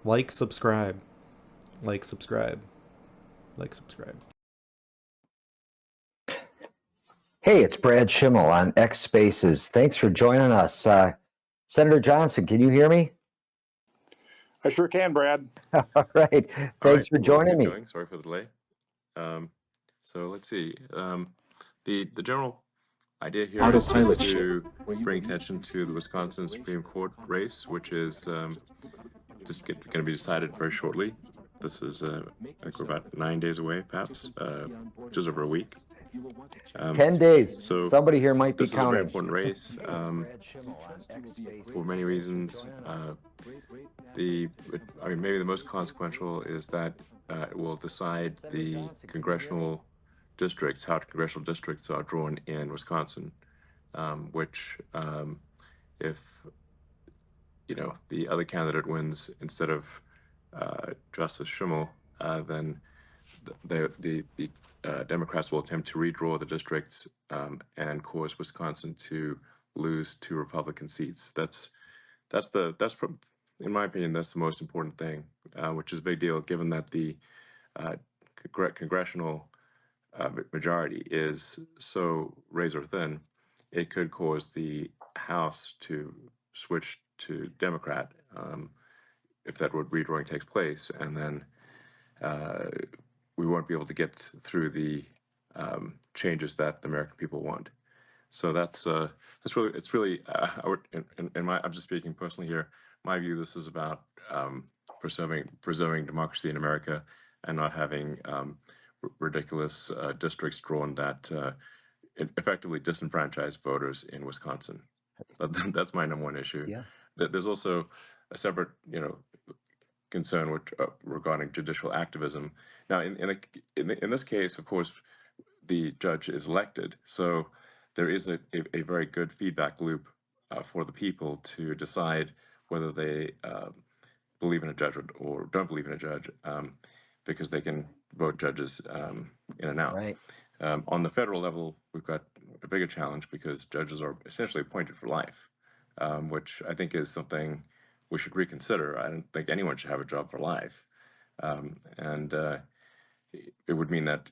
Like, subscribe. Like, subscribe. Like, subscribe. Hey, it's Brad Schimmel on X Spaces. Thanks for joining us. Senator Johnson, can you hear me? I sure can, Brad. All right. Thanks for joining me. Going. Sorry for the delay. So let's see. The general idea here is just to bring attention to the Wisconsin Supreme Court race, which is just going to be decided very shortly. This is, I think we're about 9 days away, perhaps, just over a week. 10 days. So somebody here might be this is a very counting. important race for many reasons. Maybe the most consequential is that it will decide the congressional districts, how congressional districts are drawn in Wisconsin, which if the other candidate wins instead of Justice Schimmel, then the Democrats will attempt to redraw the districts and cause Wisconsin to lose 2 Republican seats. In my opinion, that's the most important thing, which is a big deal given that the congressional majority is so razor thin. It could cause the House to switch to Democrat if that redrawing takes place, and then we won't be able to get through the changes that the American people want. So that's really I'm just speaking personally here. My view, this is about preserving democracy in America and not having ridiculous districts drawn that effectively disenfranchise voters in Wisconsin. That's my number one issue. Yeah. There's also a separate, concern regarding judicial activism. Now, in this case, of course, the judge is elected, so there is a very good feedback loop for the people to decide whether they believe in a judge or don't believe in a judge, because they can vote judges in and out. Right. On the federal level, we've got a bigger challenge because judges are essentially appointed for life, which I think is something we should reconsider. I don't think anyone should have a job for life. It would mean that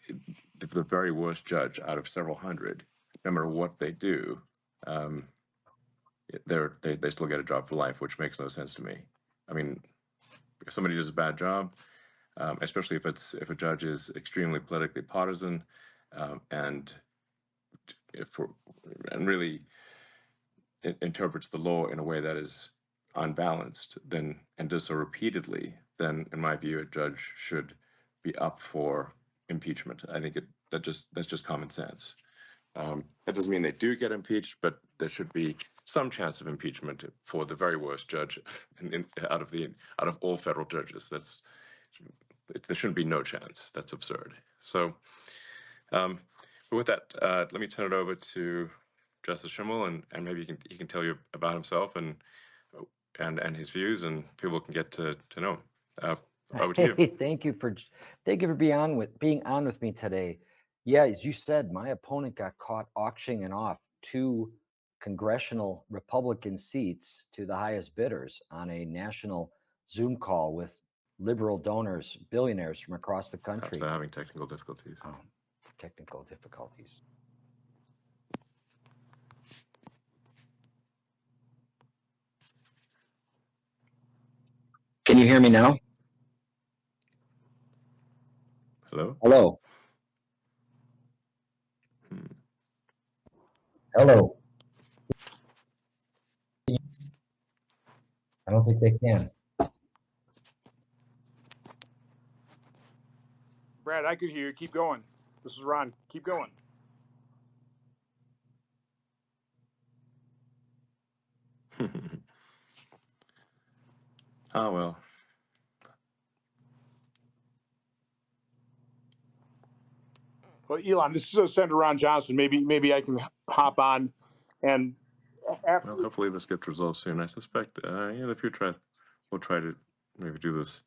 the very worst judge out of several hundred, no matter what they do, they still get a job for life, which makes no sense to me. I mean, if somebody does a bad job, especially if a judge is extremely politically partisan, and really interprets the law in a way that is unbalanced, and does so repeatedly, then in my view, a judge should be up for impeachment. I think that's just common sense. That doesn't mean they do get impeached, but there should be some chance of impeachment for the very worst judge out of all federal judges. There shouldn't be no chance. That's absurd. So, but with that, let me turn it over to Justice Schimmel, and maybe he can tell you about himself and his views, and people can get to know him. Over to you. Hey, thank you for being on with me today. Yeah, as you said, my opponent got caught auctioning off 2 congressional Republican seats to the highest bidders on a national Zoom call with liberal donors, billionaires from across the country. Perhaps they're having technical difficulties. Technical difficulties. Can you hear me now? Hello? Hello. Hello. I don't think they can. Brad, I could hear you. Keep going. This is Ron. Keep going. Oh, well. Well, Elon, this is Senator Ron Johnson. Maybe I can hop on, and Well, hopefully this gets resolved soon. I suspect in the future we'll try to maybe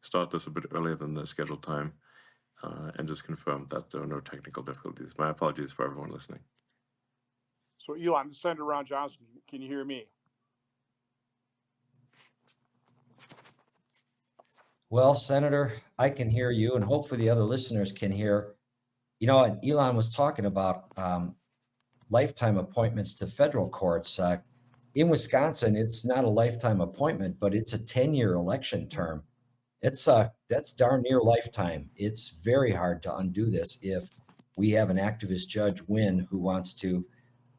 start this a bit earlier than the scheduled time, and just confirm that there are no technical difficulties. My apologies for everyone listening. So, Elon, this is Senator Ron Johnson. Can you hear me? Well, Senator, I can hear you, and hopefully the other listeners can hear. You know, and Elon was talking about lifetime appointments to federal courts. In Wisconsin, it's not a lifetime appointment, but it's a 10-year election term. That's darn near lifetime. It's very hard to undo this if we have an activist judge win who wants to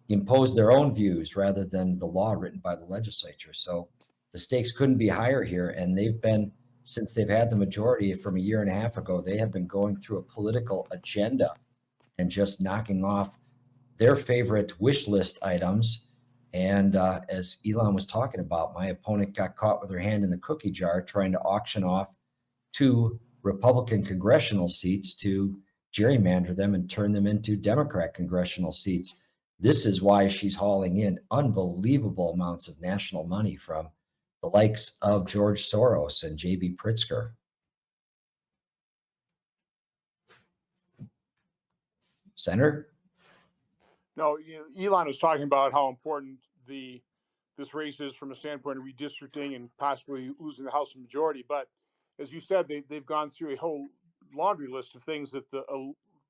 impose their own views rather than the law written by the legislature. So the stakes couldn't be higher here. And they've been, since they've had the majority from a year and a half ago, they have been going through a political agenda and just knocking off their favorite wish list items. And as Elon was talking about, my opponent got caught with her hand in the cookie jar trying to auction off 2 Republican congressional seats to gerrymander them and turn them into Democrat congressional seats. This is why she's hauling in unbelievable amounts of national money from the likes of George Soros and J.B. Pritzker. Senator? No, Elon was talking about how important this race is from a standpoint of redistricting and possibly losing the House majority. But as you said, they've gone through a whole laundry list of things that the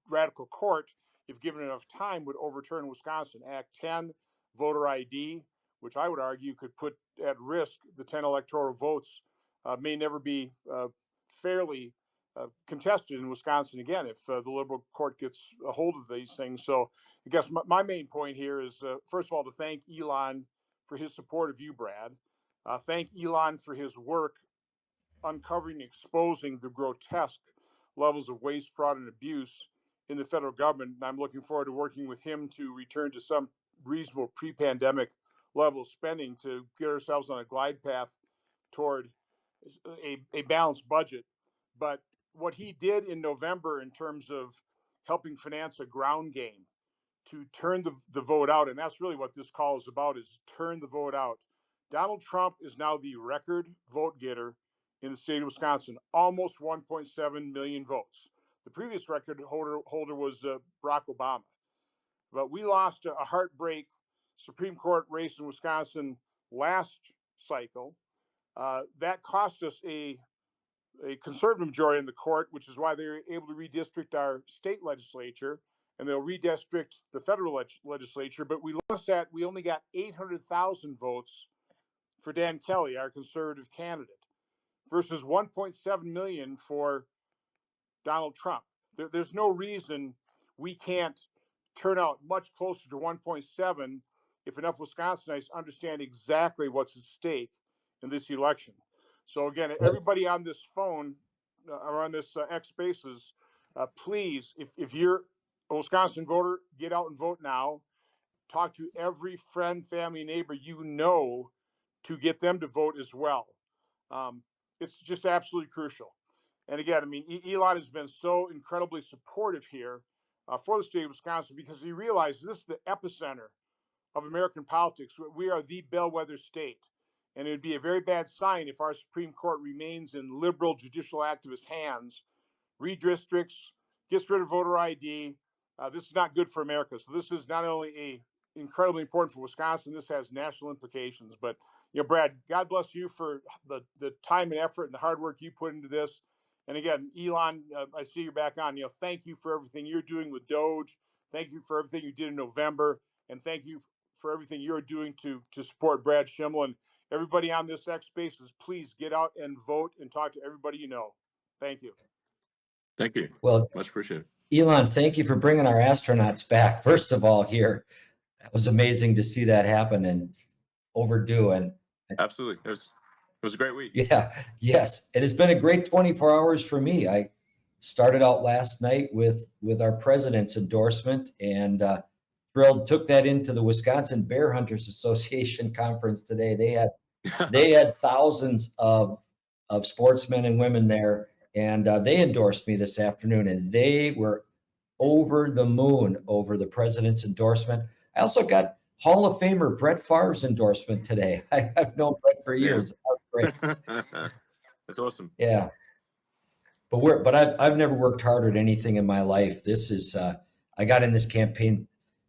radical court, if given enough time, would overturn Wisconsin. Act 10, voter ID, which I would argue could put at risk the 10 electoral votes, may never be fairly contested in Wisconsin again if the liberal court gets a hold of these things. So I guess my main point here is, first of all, to thank Elon for his support of you, Brad. Thank Elon for his work uncovering and exposing the grotesque levels of waste, fraud, and abuse in the federal government. And I'm looking forward to working with him to return to some reasonable pre-pandemic level of spending to get ourselves on a glide path toward a balanced budget. But what he did in November in terms of helping finance a ground game to turn the vote out, and that's really what this call is about, is turn the vote out. Donald Trump is now the record vote getter in the state of Wisconsin, almost 1.7 million votes. The previous record holder was Barack Obama. But we lost a heartbreak Supreme Court race in Wisconsin last cycle. That cost us a conservative majority in the court, which is why they were able to redistrict our state legislature, and they'll redistrict the federal legislature. But we lost that. We only got 800,000 votes for Dan Kelly, our conservative candidate, versus 1.7 million for Donald Trump. There's no reason we can't turn out much closer to 1.7 if enough Wisconsinites understand exactly what's at stake in this election. So again, everybody on this phone or on this X Spaces, please, if you're a Wisconsin voter, get out and vote now. Talk to every friend, family, neighbor you know to get them to vote as well. It's just absolutely crucial. And again, I mean, Elon has been so incredibly supportive here for the state of Wisconsin because he realizes this is the epicenter of American politics. We are the bellwether state. And it would be a very bad sign if our Supreme Court remains in liberal judicial activist hands, redistricts, gets rid of voter ID. This is not good for America. So this is not only incredibly important for Wisconsin, this has national implications. But, Brad, God bless you for the time and effort and the hard work you put into this. And again, Elon, I see you're back on. Thank you for everything you're doing with Doge. Thank you for everything you did in November. And thank you for everything you're doing to support Brad Schimmel. And everybody on this X Spaces, please get out and vote and talk to everybody you know. Thank you. Thank you. Well, Much appreciated. Elon, thank you for bringing our astronauts back. First of all, here, that was amazing to see that happen and overdue. And absolutely, it was a great week. Yeah, yes, it has been a great 24 hours for me. I started out last night with our president's endorsement, and thrilled took that into the Wisconsin Bear Hunters Association conference today. They had thousands of sportsmen and women there, and they endorsed me this afternoon, and they were over the moon over the president's endorsement. I also got Hall of Famer Brett Favre's endorsement today. I've known Brett for years. That was great. That's awesome. Yeah, but I've never worked harder at anything in my life. This is I got in this campaign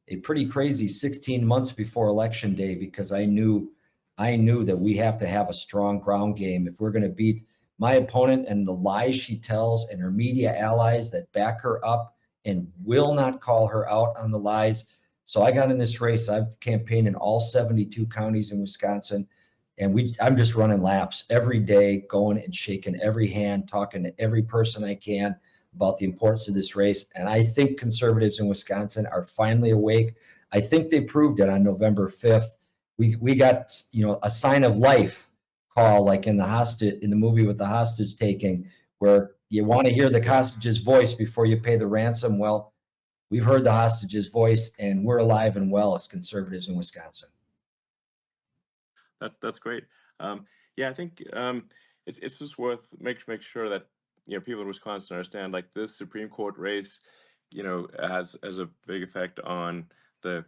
a pretty crazy 16 months before Election Day because I knew that we have to have a strong ground game if we're going to beat my opponent and the lies she tells and her media allies that back her up and will not call her out on the lies. So I got in this race. I've campaigned in all 72 counties in Wisconsin, and I'm just running laps every day, going and shaking every hand, talking to every person I can about the importance of this race. And I think conservatives in Wisconsin are finally awake. I think they proved it on November 5th. We got, a sign of life call, like in the movie with the hostage taking, where you want to hear the hostage's voice before you pay the ransom. Well, we've heard the hostage's voice, and we're alive and well as conservatives in Wisconsin. That's great. Yeah, I think it's just worth make sure that people in Wisconsin understand, like, this Supreme Court race, has a big effect on the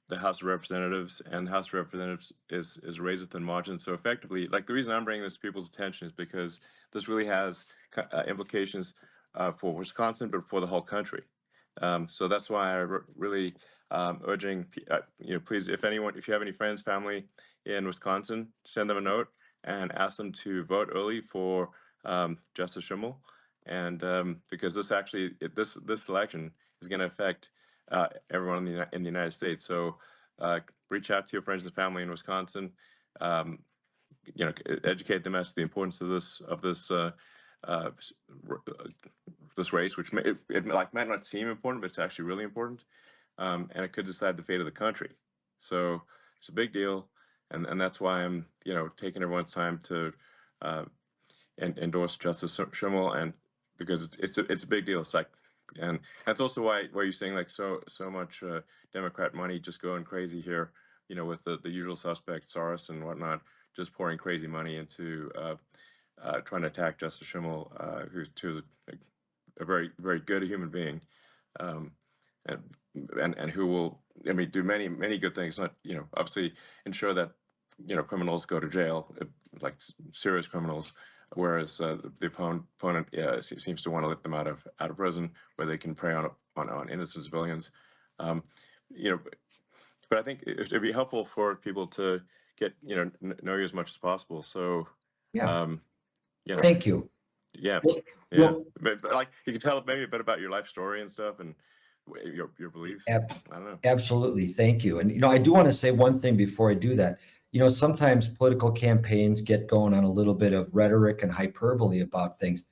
the House of Representatives, and the House of Representatives is raised within margin. So effectively, like, the reason I'm bringing this to people's attention is because this really has implications for Wisconsin, but for the whole country. So that's why I really urging, please, if you have any friends, family in Wisconsin, send them a note and ask them to vote early for Justice Schimmel, and because this election is going to affect everyone in the United States. So reach out to your friends and family in Wisconsin. Um, Educate them as to the importance of this race, which might not seem important, but it's actually really important, and it could decide the fate of the country. So it's a big deal, and that's why I'm taking everyone's time to endorse Justice Schimmel, and because it's a big deal. It's like, and that's also why you're seeing, like, so much Democrat money just going crazy here, with the usual suspects, Soros and whatnot, just pouring crazy money into trying to attack Justice Schimmel, who's a very, very good human being, um, and who will, do many good things. Not, obviously ensure that criminals go to jail, like serious criminals, whereas the opponent seems to want to let them out of prison, where they can prey on innocent civilians. Um, you know, but I think it'd be helpful for people to get know you as much as possible. So Yeah. um, Thank you. yeah, Well, yeah. well, But like, you can tell maybe a bit about your life story and stuff, and your beliefs. ab- I don't know. absolutely. Thank you. And, I do want to say one thing before I do that. Sometimes political campaigns get going on a little bit of rhetoric and hyperbole about things.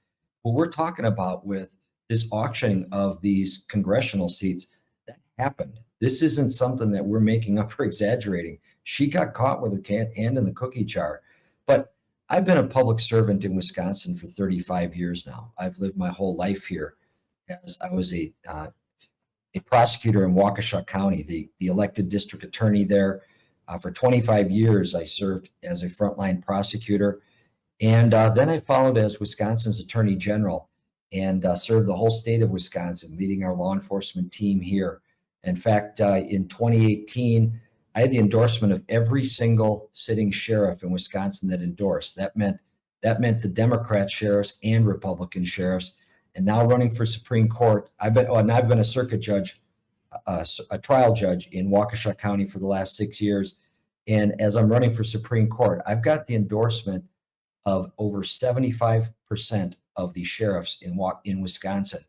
What we're talking about with this auctioning of these congressional seats, that happened. This isn't something that we're making up or exaggerating. She got caught with her hand in the cookie jar. But I've been a public servant in Wisconsin for 35 years now. I've lived my whole life here, as I was a prosecutor in Waukesha County, the elected district attorney there. For 25 years, I served as a frontline prosecutor. And then I followed as Wisconsin's attorney general, and served the whole state of Wisconsin, leading our law enforcement team here. In fact, in 2018, I had the endorsement of every single sitting sheriff in Wisconsin that endorsed. That meant the Democrat sheriffs and Republican sheriffs. And now running for Supreme Court, I've been a circuit judge, a trial judge in Waukesha County for the last 6 years. And as I'm running for Supreme Court, I've got the endorsement of over 75% of the sheriffs in Wisconsin.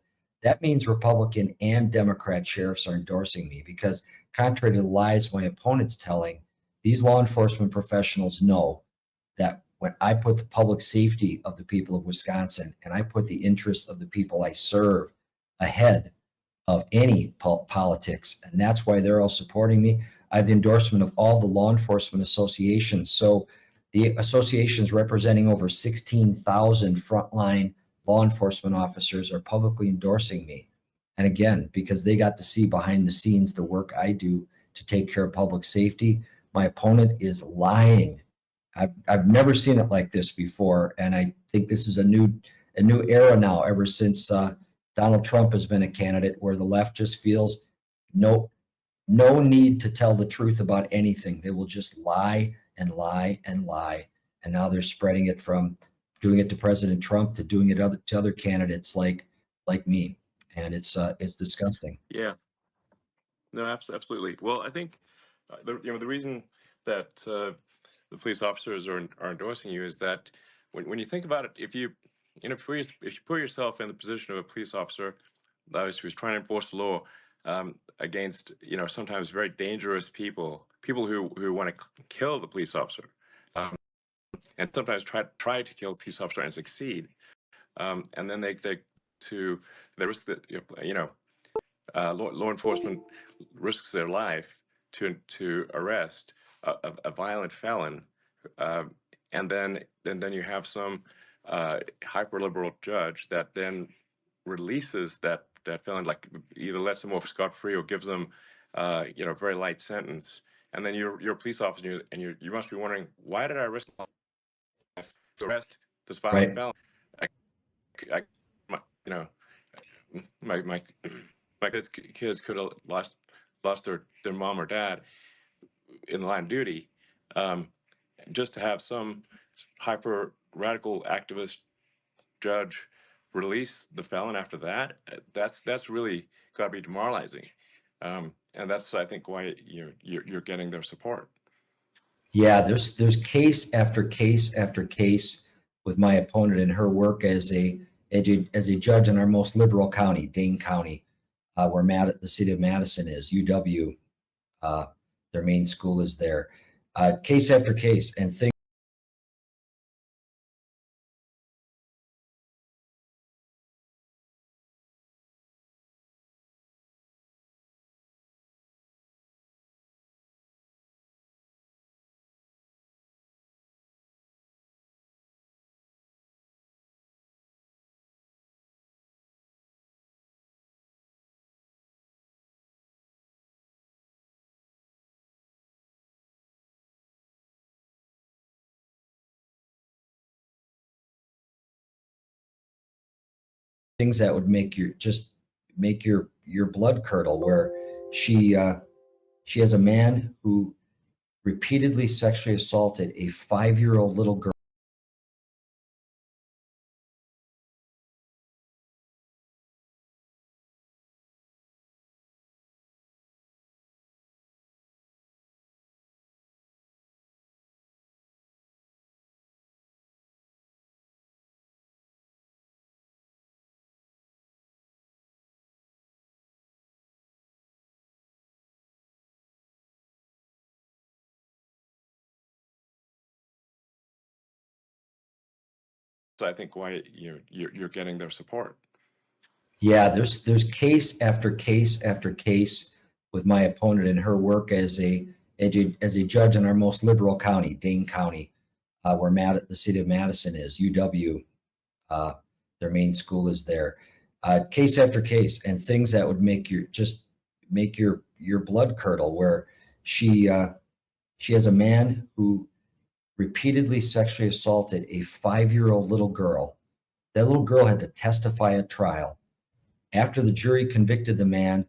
That means Republican and Democrat sheriffs are endorsing me, because contrary to the lies my opponent's telling, these law enforcement professionals know that when I put the public safety of the people of Wisconsin, and I put the interests of the people I serve ahead of any politics, and that's why they're all supporting me. I have the endorsement of all the law enforcement associations. So the associations representing over 16,000 frontline law enforcement officers are publicly endorsing me. And again, because they got to see behind the scenes the work I do to take care of public safety. My opponent is lying. I've never seen it like this before, and I think this is a new era now, ever since Donald Trump has been a candidate, where the left just feels no need to tell the truth about anything. They will just lie and lie and lie. And now they're spreading it, from doing it to President Trump to doing it to other candidates like me. And it's disgusting. Yeah. No, absolutely. Well, I think the reason that the police officers are endorsing you is that when you think about it, if you put yourself in the position of a police officer who's trying to enforce the law against sometimes very dangerous people who want to kill the police officer, and sometimes try to kill a police officer and succeed, and then they risk that law enforcement risks their life to arrest a violent felon, and then you have some hyper liberal judge that then releases that felon, like either lets them off scot free or gives them a very light sentence, and then you're a police officer and you must be wondering, why did I risk my life to arrest this violent felon? I my kids could have lost their mom or dad in the line of duty, just to have some hyper radical activist judge release the felon after that. That's really got to be demoralizing, and that's, I think, why you're getting their support. Yeah, there's case after case after case with my opponent in her work as a judge in our most liberal county, Dane County, where the city of Madison is, UW. Their main school is there. Case after case, and things that would make your blood curdle, where she has a man who repeatedly sexually assaulted a 5-year-old little girl. So I think why you're getting their support. Yeah, there's case after case after case with my opponent in her work as a judge in our most liberal county, Dane County, where the city of Madison is, UW. Their main school is there. Case after case, and things that would make your blood curdle, where she has a man who repeatedly sexually assaulted a 5-year-old little girl. That little girl had to testify at trial. After the jury convicted the man,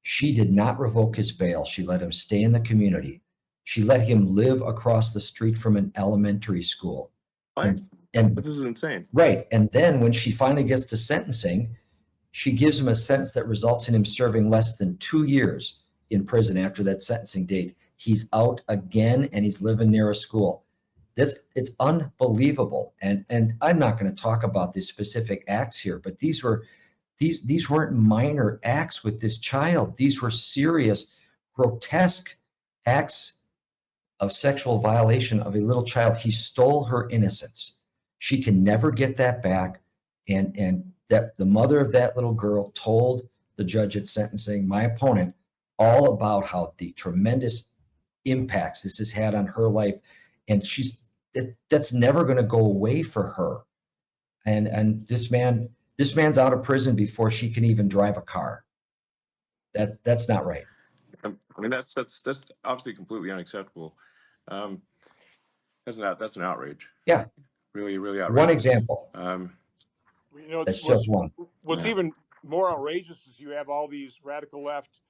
she did not revoke his bail. She let him stay in the community. She let him live across the street from an elementary school. And this is insane. Right. And then when she finally gets to sentencing, she gives him a sentence that results in him serving less than 2 years in prison after that sentencing date. He's out again and he's living near a school. It's unbelievable. And I'm not going to talk about the specific acts here, but these weren't minor acts with this child. These were serious, grotesque acts of sexual violation of a little child. He stole her innocence. She can never get that back. And that the mother of that little girl told the judge at sentencing, my opponent, all about how the tremendous impacts this has had on her life. And that's never going to go away for her. And this man's out of prison before she can even drive a car. That's not right. I mean, that's obviously completely unacceptable. That's an outrage. Yeah. Really, really outrageous. One example. That's just one. What's even more outrageous is you have all these radical left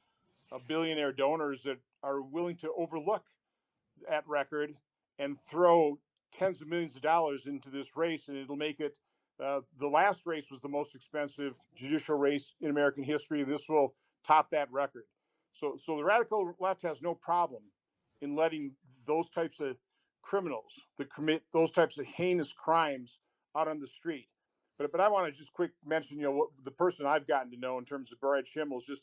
billionaire donors that are willing to overlook that record and throw tens of millions of dollars into this race, and it'll make it. The last race was the most expensive judicial race in American history. This will top that record. So the radical left has no problem in letting those types of criminals that commit those types of heinous crimes out on the street. But I want to just quick mention, what the person I've gotten to know in terms of Brad Schimmel is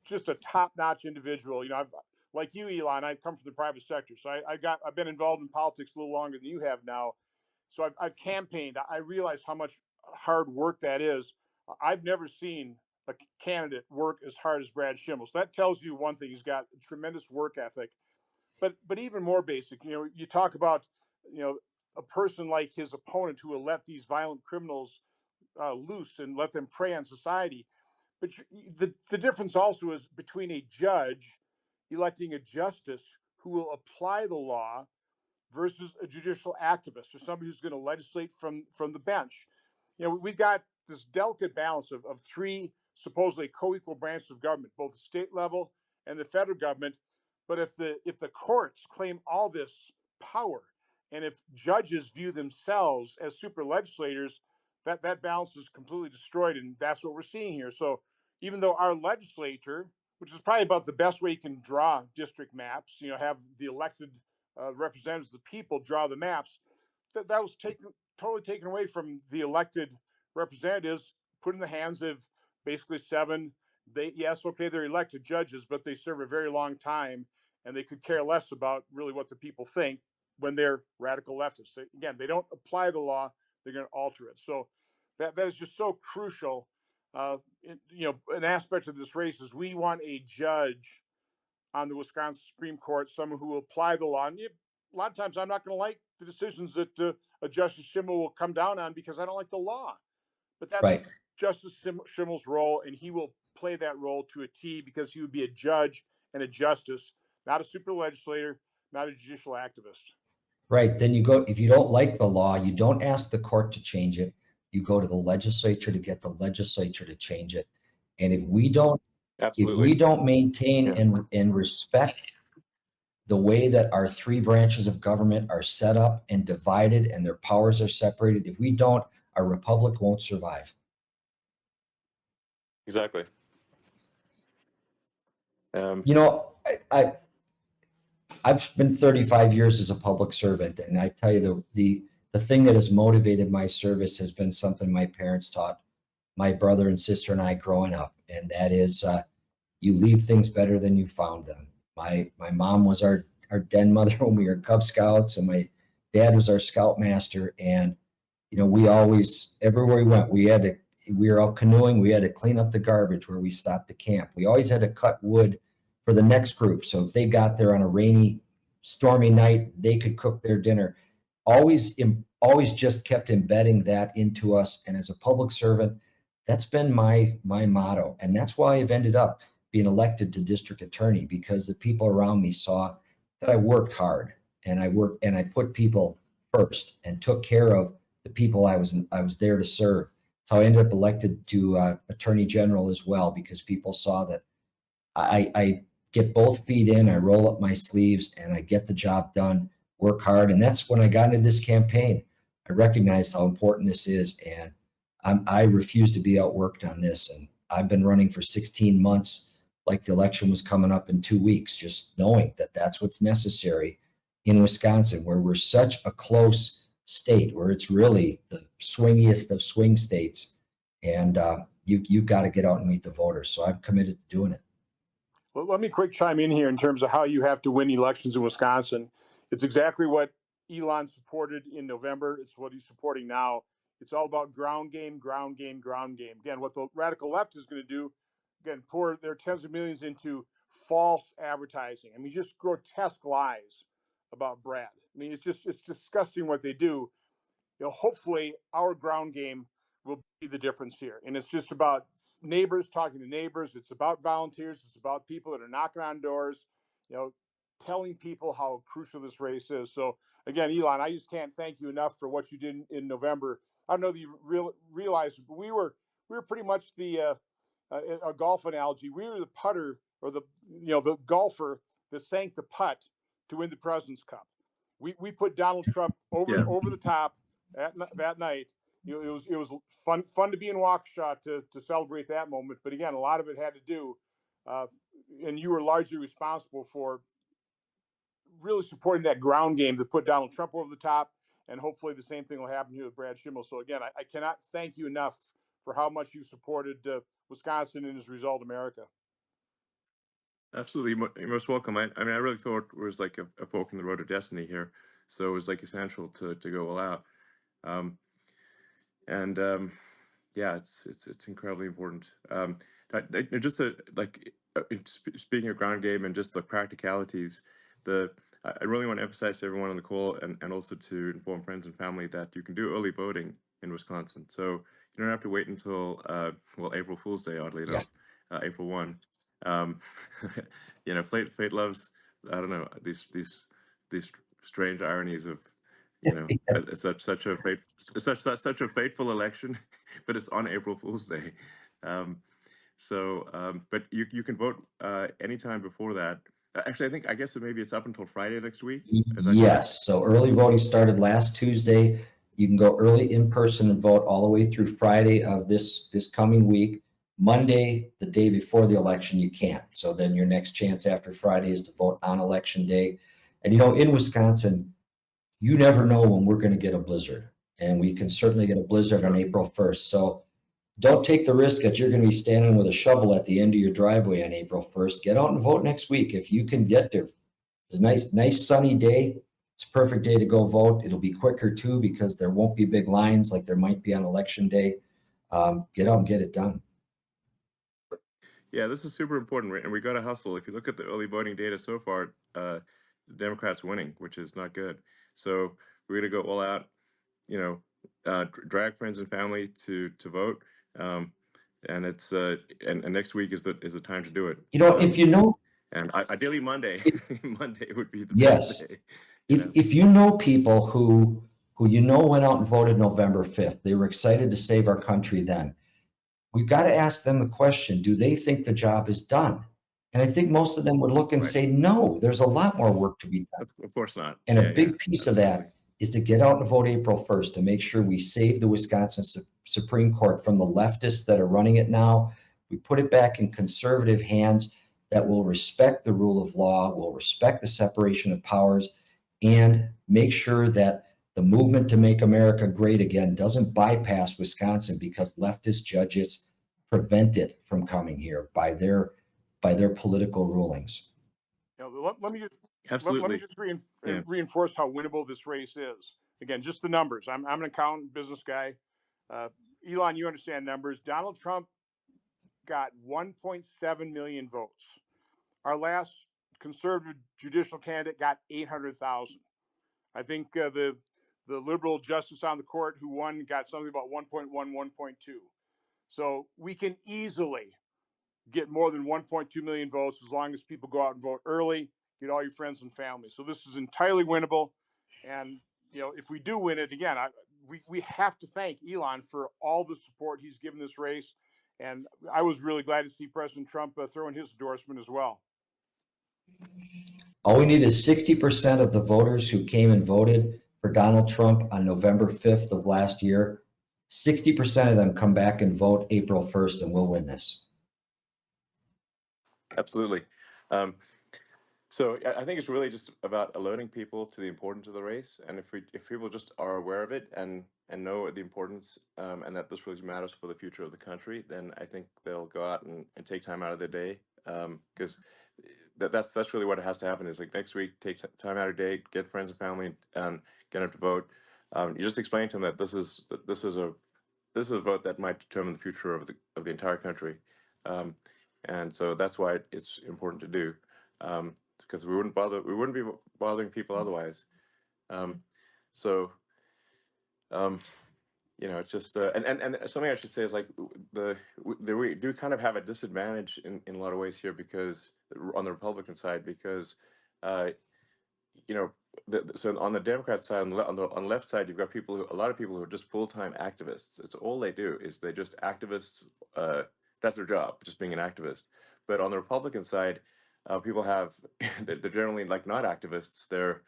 just a top-notch individual. I've, like you, Elon, I come from the private sector, so I've been involved in politics a little longer than you have now. So I've campaigned. I realize how much hard work that is. I've never seen a candidate work as hard as Brad Schimmel. So that tells you one thing: he's got a tremendous work ethic. But even more basic, you talk about a person like his opponent who will let these violent criminals loose and let them prey on society. But the difference also is between a judge electing a justice who will apply the law versus a judicial activist or somebody who's going to legislate from the bench. We've got this delicate balance of three supposedly co-equal branches of government, both the state level and the federal government. But if the courts claim all this power, and if judges view themselves as super legislators, that balance is completely destroyed, and that's what we're seeing here. So even though our legislature, which is probably about the best way you can draw district maps, have the elected representatives of the people draw the maps, that was totally taken away from the elected representatives, put in the hands of basically seven. They're elected judges, but they serve a very long time, and they could care less about really what the people think when they're radical leftists. They don't apply the law; they're going to alter it. So that is just so crucial. An aspect of this race is we want a judge on the Wisconsin Supreme Court, someone who will apply the law. And a lot of times I'm not going to like the decisions that a Justice Schimmel will come down on because I don't like the law. But that's Right. Justice Schimmel's role, and he will play that role to a T because he would be a judge and a justice, not a super legislator, not a judicial activist. Right. Then you go, if you don't like the law, you don't ask the court to change it. You go to the legislature to get the legislature to change it. And if we don't maintain and respect the way that our three branches of government are set up and divided and their powers are separated, if we don't, our republic won't survive. Exactly. I've been 35 years as a public servant, and I tell you, the thing that has motivated my service has been something my parents taught my brother and sister and I growing up, and that is you leave things better than you found them. My mom was our den mother when we were Cub Scouts, and my dad was our scoutmaster. And we always, everywhere we went, we were out canoeing, we had to clean up the garbage where we stopped to camp. We always had to cut wood for the next group, so if they got there on a rainy, stormy night, they could cook their dinner. Always just kept embedding that into us. And as a public servant, that's been my motto, and that's why I've ended up being elected to district attorney, because the people around me saw that I worked hard and I put people first and took care of the people I was there to serve. So I ended up elected to attorney general as well, because people saw that I get both feet in, I roll up my sleeves, and I get the job done, work hard. And that's when I got into this campaign. I recognized how important this is, and I refuse to be outworked on this. And I've been running for 16 months, like the election was coming up in 2 weeks, just knowing that that's what's necessary in Wisconsin, where we're such a close state, where it's really the swingiest of swing states. And you've got to get out and meet the voters. So I'm committed to doing it. Well, let me quick chime in here in terms of how you have to win elections in Wisconsin. It's exactly what Elon supported in November. It's what he's supporting now. It's all about ground game, ground game, ground game. Again, what the radical left is going to do, again, pour their tens of millions into false advertising. I mean, just grotesque lies about Brad. I mean, it's disgusting what they do. Hopefully our ground game will be the difference here. And it's just about neighbors talking to neighbors. It's about volunteers. It's about people that are knocking on doors, telling people how crucial this race is. So again, Elon, I just can't thank you enough for what you did in November. I don't know that you realize, but we were pretty much a golf analogy. We were the putter, or the golfer that sank the putt to win the President's Cup. We put Donald Trump over the top that night. It was fun to be in Waukesha to celebrate that moment. But again, a lot of it had to do, and you were largely responsible for really supporting that ground game to put Donald Trump over the top. And hopefully the same thing will happen here with Brad Schimmel. So again, I cannot thank you enough for how much you supported Wisconsin and as a result, America. Absolutely, you're most welcome. I mean, I really thought it was like a fork in the road of destiny here, so it was like essential to go all out. Um, and yeah, it's incredibly important. Just to like speaking of ground game and just the practicalities, I really want to emphasize to everyone on the call and also to inform friends and family that you can do early voting in Wisconsin. So you don't have to wait until well, April Fool's Day, oddly enough, April 1. Um, fate loves, I don't know, these strange ironies of Yes. such a fateful election, but it's on April Fool's Day. But you can vote anytime before that. Actually, I guess maybe it's up until Friday next week. Is that correct? Yes. So early voting started last Tuesday. You can go early in person and vote all the way through Friday of this coming week. Monday, the day before the election, you can't. So then your next chance after Friday is to vote on election day. And in Wisconsin, you never know when we're going to get a blizzard, and we can certainly get a blizzard on April 1st. So don't take the risk that you're going to be standing with a shovel at the end of your driveway on April 1st. Get out and vote next week if you can get there. It's a nice sunny day. It's a perfect day to go vote. It'll be quicker too because there won't be big lines like there might be on election day. Get out and get it done. Yeah, this is super important, and we got to hustle. If you look at the early voting data so far, the Democrats winning, which is not good. So we're going to go all out, drag friends and family to vote. And it's and next week is the time to do it. If you know, and ideally Monday, Monday would be the yes, best day. if you know people who went out and voted November 5th, they were excited to save our country then. We've got to ask them the question, do they think the job is done? And I think most of them would look and say, no, there's a lot more work to be done. Of course not. And a big piece of that is to get out and vote April 1st to make sure we save the Wisconsin Supreme Court from the leftists that are running it now. We put it back in conservative hands that will respect the rule of law, will respect the separation of powers, and make sure that the movement to make America great again doesn't bypass Wisconsin because leftist judges prevent it from coming here by their political rulings. Let me just Absolutely. reinforce how winnable this race is. Again, just the numbers. I'm an accountant, business guy. Elon, you understand numbers. Donald Trump got 1.7 million votes. Our last conservative judicial candidate got 800,000. I think the liberal justice on the court who won got something about 1.1, 1.2. So we can easily get more than 1.2 million votes as long as people go out and vote early, get all your friends and family. So this is entirely winnable. And, if we do win it, again, we have to thank Elon for all the support he's given this race. And I was really glad to see President Trump throw in his endorsement as well. All we need is 60% of the voters who came and voted for Donald Trump on November 5th of last year. 60% of them come back and vote April 1st, and we'll win this. Absolutely. So I think it's really just about alerting people to the importance of the race, and if people just are aware of it and know the importance and that this really matters for the future of the country, then I think they'll go out and take time out of their day because that's really what has to happen. Is like next week, take time out of your day, get friends and family, and get them to vote. You just explain to them that this is a vote that might determine the future of the entire country, and so that's why it's important to do. Because we wouldn't be bothering people otherwise. It's just and something I should say is like we do kind of have a disadvantage in a lot of ways here because on the Republican side because so on the Democrat side on the left side you've got a lot of people who are just full-time activists. It's all they do is they just activists. That's their job, just being an activist. But on the Republican side, people have they're generally like not activists. They're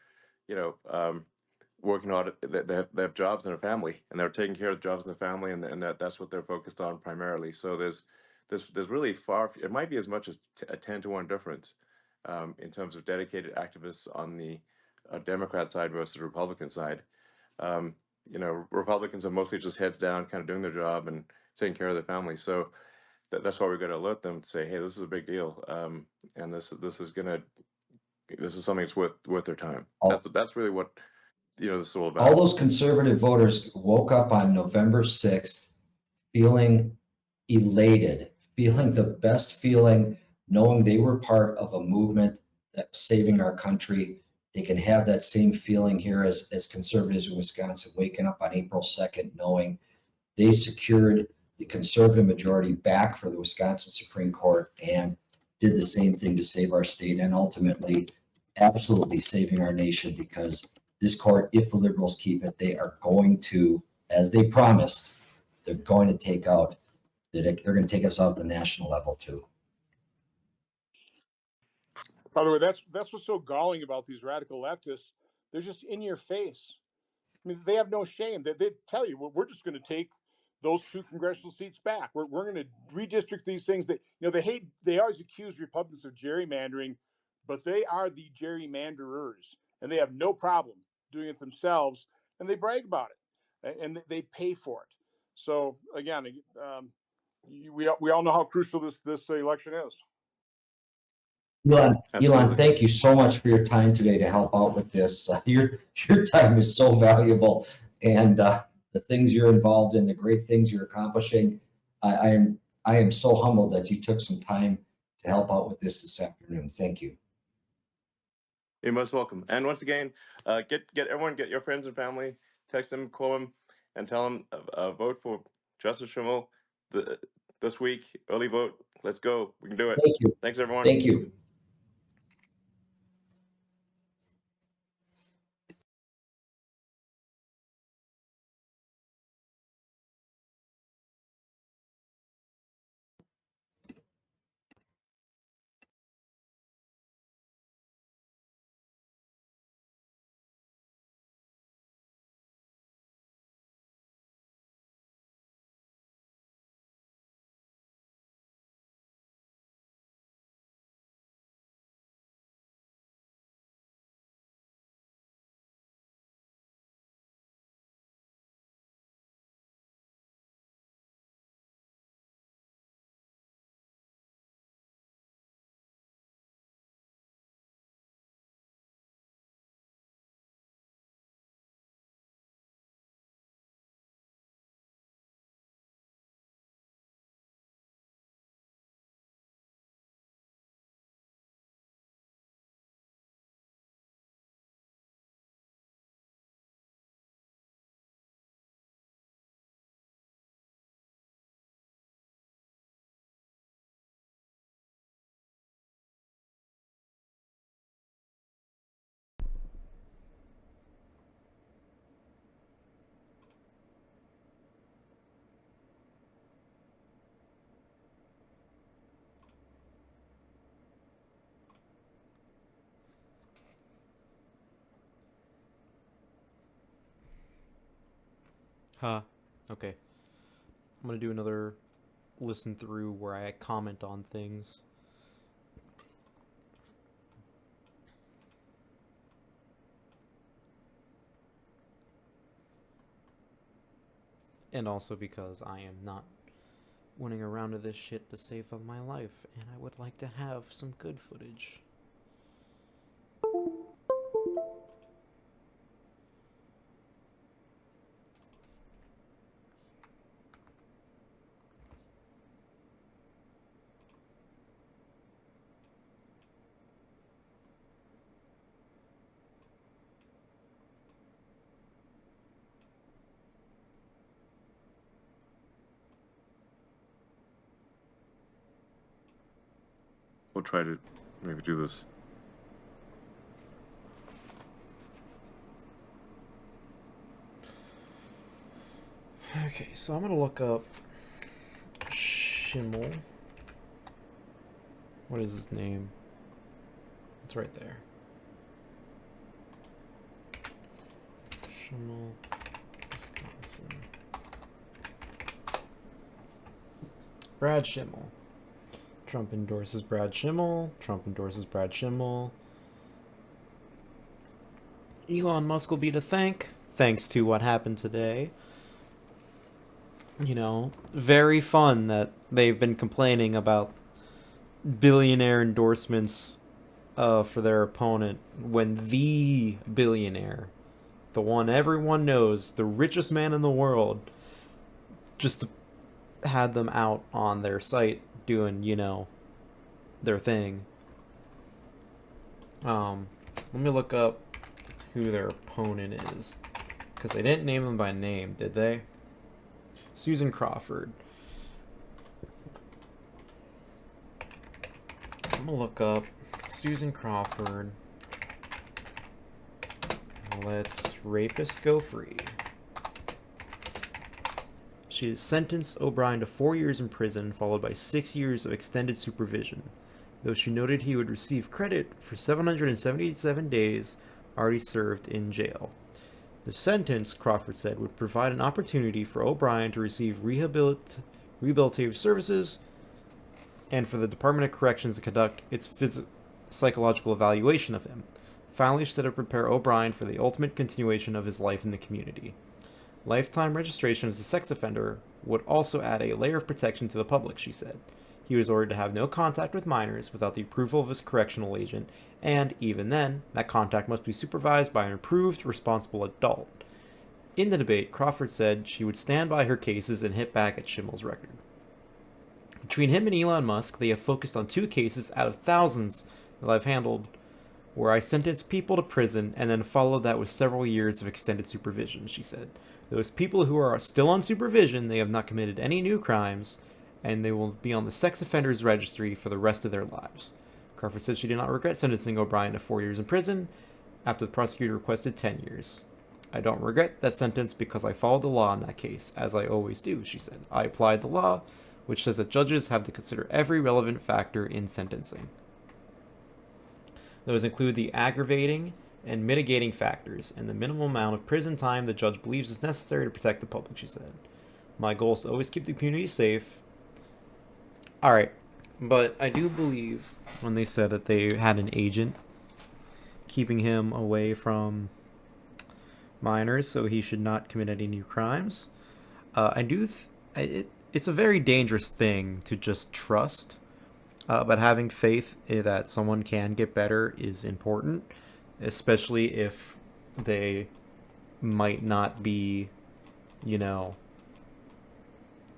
working on it. They have jobs and a family, and they're taking care of the jobs and the family, and that's what they're focused on primarily. So there's really it might be as much as a 10-to-1 difference in terms of dedicated activists on the Democrat side versus Republican side. Republicans are mostly just heads down, kind of doing their job and taking care of their family. So that's why we got to alert them to say, hey, this is a big deal, and this is something that's worth their time. That's really what this is all about. All those conservative voters woke up on November 6th feeling elated, feeling the best feeling, knowing they were part of a movement that's saving our country. They can have that same feeling here as conservatives in Wisconsin, waking up on April 2nd, knowing they secured the conservative majority back for the Wisconsin Supreme Court and did the same thing to save our state and ultimately absolutely saving our nation, because this court, if the liberals keep it, they are going to, as they promised, they're going to take out, they're going to take us out at the national level too. By the way, that's what's so galling about these radical leftists. They're just in your face. I mean, they have no shame. They tell you, well, we're just going to take those 2 congressional seats back. We're going to redistrict these things that, they always accuse Republicans of gerrymandering, but they are the gerrymanderers, and they have no problem doing it themselves, and they brag about it, and they pay for it. So again, we all know how crucial this election is. Elon, thank you so much for your time today to help out with this. Your time is so valuable, and the things you're involved in, the great things you're accomplishing. I am so humbled that you took some time to help out with this afternoon. Thank you. You're most welcome. And once again, get your friends and family, text them, call them, and tell them vote for Justice Schimmel this week. Early vote. Let's go. We can do it. Thank you. Thanks, everyone. Thank you. Okay. I'm gonna do another listen through where I comment on things. And also because I am not winning a round of this shit to save up my life, and I would like to have some good footage. We'll try to maybe do this. Okay, so I'm gonna look up Schimmel. What is his name? It's right there. Schimmel, Wisconsin. Brad Schimmel. Trump endorses Brad Schimmel. Trump endorses Brad Schimmel. Elon Musk will be to thank, thanks to what happened today. You know, very fun that they've been complaining about billionaire endorsements for their opponent when the billionaire, the one everyone knows, the richest man in the world, just had them out on their site doing, you know, their thing. Let me look up who their opponent is, because they didn't name them by name, did they? Susan Crawford. I'm gonna look up Susan Crawford. Let's rapists go free. She has sentenced O'Brien to 4 years in prison, followed by 6 years of extended supervision, though she noted he would receive credit for 777 days already served in jail. The sentence, Crawford said, would provide an opportunity for O'Brien to receive rehabilitative services and for the Department of Corrections to conduct its psychological evaluation of him. Finally, she said it would prepare O'Brien for the ultimate continuation of his life in the community. Lifetime registration as a sex offender would also add a layer of protection to the public, she said. He was ordered to have no contact with minors without the approval of his correctional agent, and, even then, that contact must be supervised by an approved, responsible adult. In the debate, Crawford said she would stand by her cases and hit back at Schimmel's record. Between him and Elon Musk, they have focused on 2 cases out of thousands that I've handled where I sentenced people to prison and then followed that with several years of extended supervision, she said. Those people who are still on supervision, they have not committed any new crimes, and they will be on the sex offenders registry for the rest of their lives. Crawford said she did not regret sentencing O'Brien to 4 years in prison after the prosecutor requested 10 years. I don't regret that sentence because I followed the law in that case, as I always do, she said. I applied the law, which says that judges have to consider every relevant factor in sentencing. Those include the aggravating and mitigating factors and the minimum amount of prison time the judge believes is necessary to protect the public, she said. My goal is to always keep the community safe. Alright, but I do believe when they said that they had an agent keeping him away from minors so he should not commit any new crimes. It's a very dangerous thing to just trust, but having faith that someone can get better is important, especially if they might not be, you know,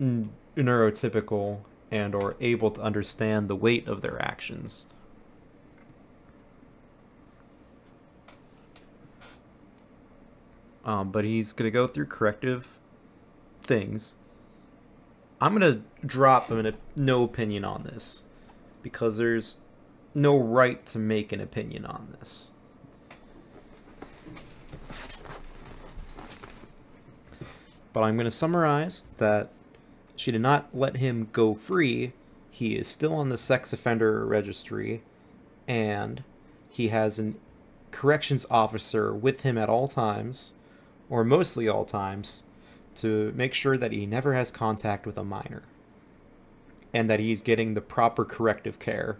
neurotypical and or able to understand the weight of their actions. But he's going to go through corrective things. I'm going to drop no opinion on this because there's no right to make an opinion on this. But I'm going to summarize that she did not let him go free. He is still on the sex offender registry, and he has a corrections officer with him at all times, or mostly all times, to make sure that he never has contact with a minor, and that he's getting the proper corrective care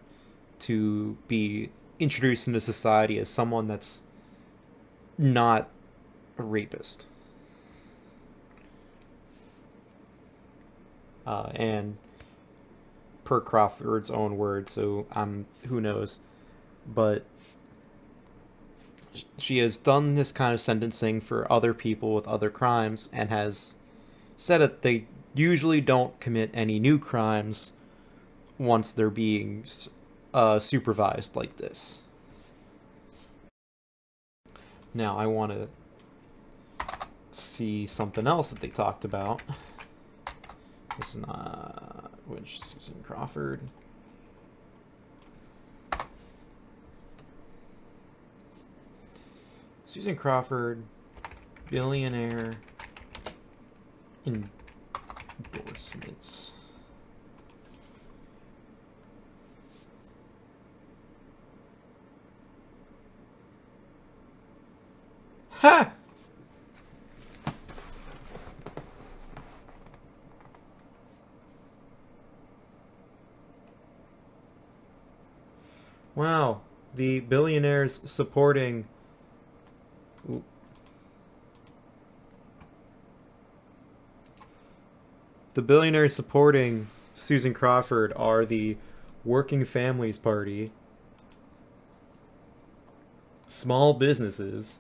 to be introduced into society as someone that's not a rapist. And per Crawford's own words, so who knows, but she has done this kind of sentencing for other people with other crimes and has said that they usually don't commit any new crimes once they're being supervised like this. Now I want to see something else that they talked about. This is not which Susan Crawford. Susan Crawford, billionaire endorsements. Ha! Wow, the billionaires supporting... The billionaires supporting Susan Crawford are the Working Families Party, small businesses,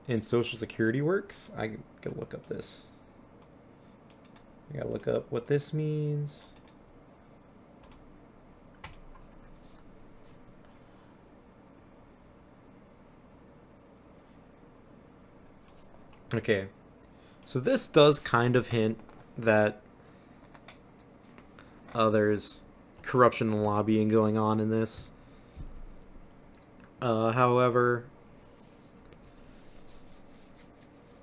and Social Security works. I gotta look up this. I gotta look up what this means. Okay, so this does kind of hint that there's corruption and lobbying going on in this. However,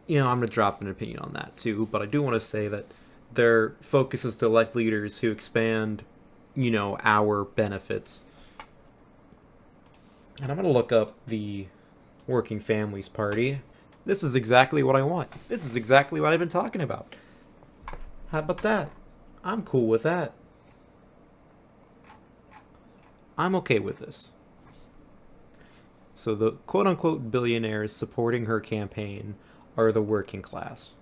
I'm going to drop an opinion on that too, but I do want to say that their focus is to elect leaders who expand, our benefits. And I'm going to look up the Working Families Party. This is exactly what I want. This is exactly what I've been talking about. How about that? I'm cool with that. I'm okay with this. So the quote-unquote billionaires supporting her campaign are the working class.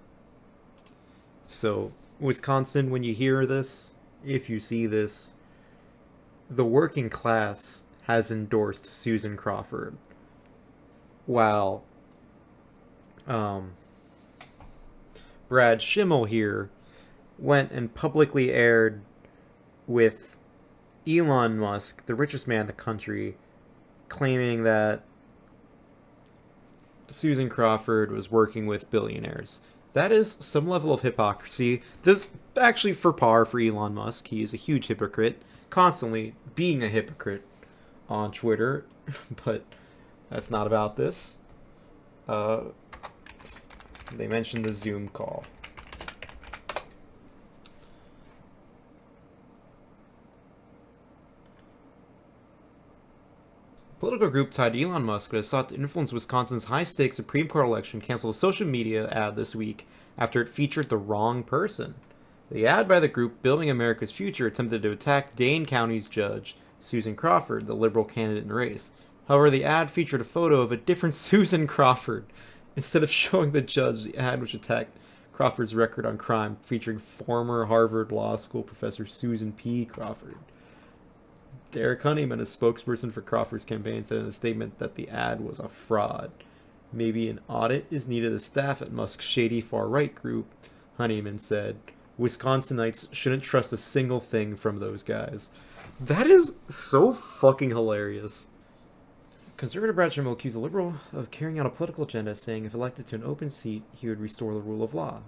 So Wisconsin, when you hear this, if you see this, the working class has endorsed Susan Crawford, while Brad Schimmel here went and publicly aired with Elon Musk, the richest man in the country, claiming that Susan Crawford was working with billionaires. That is some level of hypocrisy. This actually for par for Elon Musk. He is a huge hypocrite, constantly being a hypocrite on Twitter, but that's not about this. They mentioned the Zoom call. Political group tied to Elon Musk that has sought to influence Wisconsin's high-stakes Supreme Court election canceled a social media ad this week after it featured the wrong person. The ad by the group Building America's Future attempted to attack Dane County's judge, Susan Crawford, the liberal candidate in the race. However, the ad featured a photo of a different Susan Crawford. Instead of showing the judge, the ad which attacked Crawford's record on crime, featuring former Harvard Law School professor Susan P. Crawford. Derek Honeyman, a spokesperson for Crawford's campaign, said in a statement that the ad was a fraud. Maybe an audit is needed of staff at Musk's shady far-right group, Honeyman said. Wisconsinites shouldn't trust a single thing from those guys. That is so fucking hilarious. Conservative Brad Schimmel accused a liberal of carrying out a political agenda, saying if elected to an open seat, he would restore the rule of law.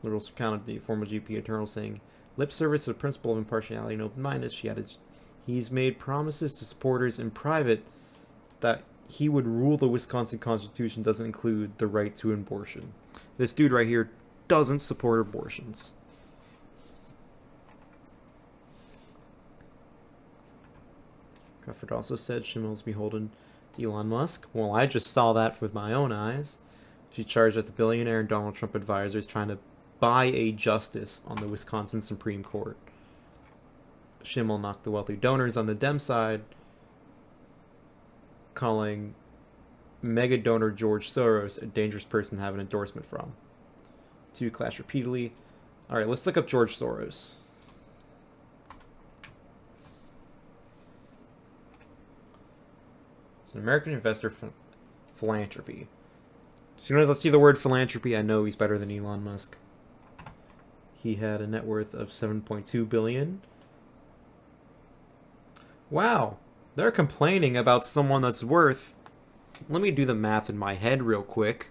Liberals countered the former GP attorney, saying, lip service to the principle of impartiality and open-mindedness. She added, he's made promises to supporters in private that he would rule the Wisconsin Constitution doesn't include the right to abortion. This dude right here doesn't support abortions. Crawford also said Schimmel's beholden to Elon Musk. Well, I just saw that with my own eyes. She charged that the billionaire and Donald Trump advisor is trying to buy a justice on the Wisconsin Supreme Court. Schimmel knocked the wealthy donors on the Dem side, calling mega donor George Soros a dangerous person to have an endorsement from. Two clash repeatedly. Alright, let's look up George Soros. It's an American investor philanthropy. As soon as I see the word philanthropy, I know he's better than Elon Musk. He had a net worth of $7.2 billion. Wow, they're complaining about someone that's worth... Let me do the math in my head real quick.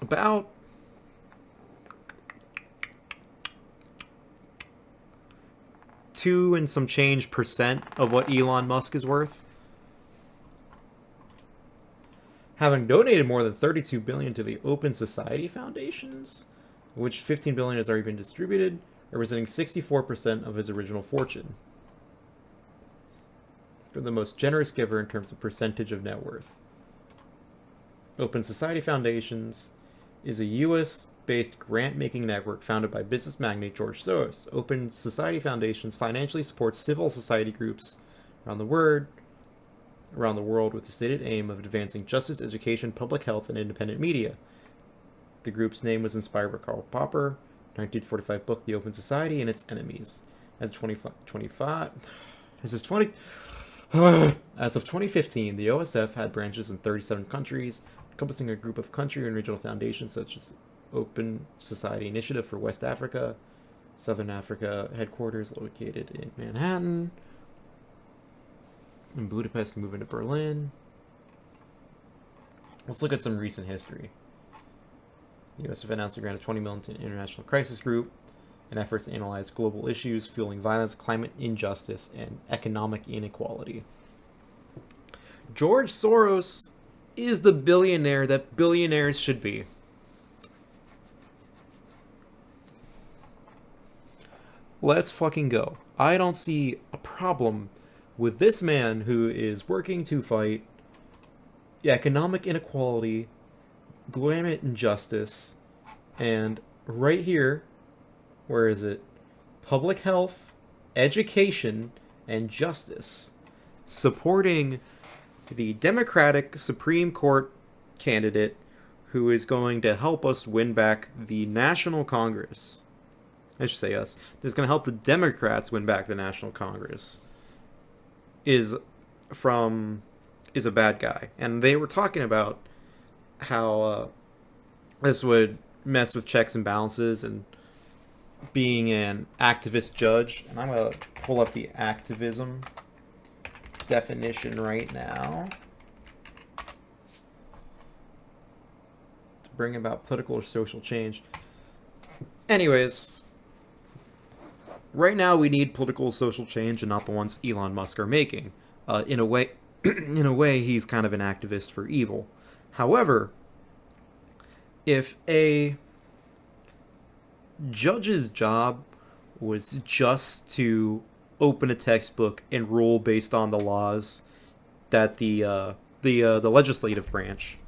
About... $2 and some change percent of what Elon Musk is worth. Having donated more than $32 billion to the Open Society Foundations, which $15 billion has already been distributed, representing 64% of his original fortune. They're the most generous giver in terms of percentage of net worth. Open Society Foundations is a U.S. based grant-making network founded by business magnate George Soros. Open Society Foundations financially supports civil society groups around the world with the stated aim of advancing justice, education, public health, and independent media. The group's name was inspired by Karl Popper, 1945 book The Open Society and Its Enemies. As of 2015, the OSF had branches in 37 countries, encompassing a group of country and regional foundations such as Open Society Initiative for West Africa, Southern Africa, headquarters located in Manhattan, in Budapest, moving to Berlin. Let's look at some recent history. The OSF announced a grant of $20 million to an international crisis group in efforts to analyze global issues fueling violence, climate injustice, and economic inequality. George Soros is the billionaire that billionaires should be. Let's fucking go. I don't see a problem with this man who is working to fight economic inequality, climate injustice, and right here, where is it? Public health, education, and justice. Supporting the Democratic Supreme Court candidate who is going to help us win back the National Congress. I should say us. That's going to help the Democrats win back the National Congress. Is a bad guy. And they were talking about how this would mess with checks and balances and being an activist judge. And I'm going to pull up the activism definition right now to bring about political or social change. Anyways, right now we need political social change and not the ones Elon Musk are making. In a way, he's kind of an activist for evil. However, if a judge's job was just to open a textbook and rule based on the laws that the legislative branch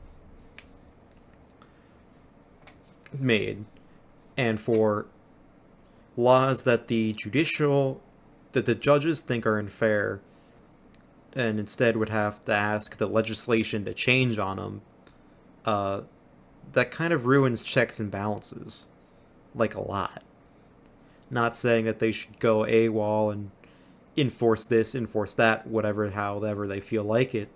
made, and for laws that the judges think are unfair, and instead would have to ask the legislation to change on them, that kind of ruins checks and balances, like a lot. Not saying that they should go AWOL and enforce this, enforce that, whatever, however they feel like it.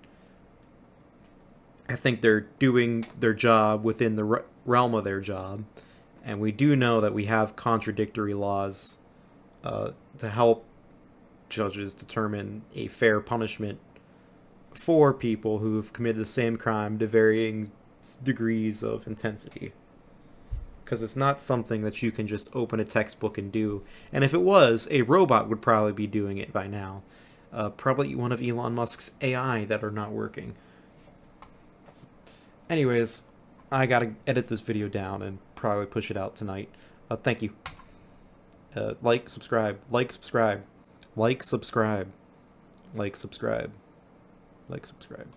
I think they're doing their job within the realm of their job, and we do know that we have contradictory laws to help judges determine a fair punishment for people who have committed the same crime to varying degrees of intensity. Because it's not something that you can just open a textbook and do. And if it was, a robot would probably be doing it by now. Probably one of Elon Musk's AI that are not working. Anyways, I gotta edit this video down and probably push it out tonight. Thank you. Like, subscribe, like, subscribe, like, subscribe, like, subscribe, like, subscribe.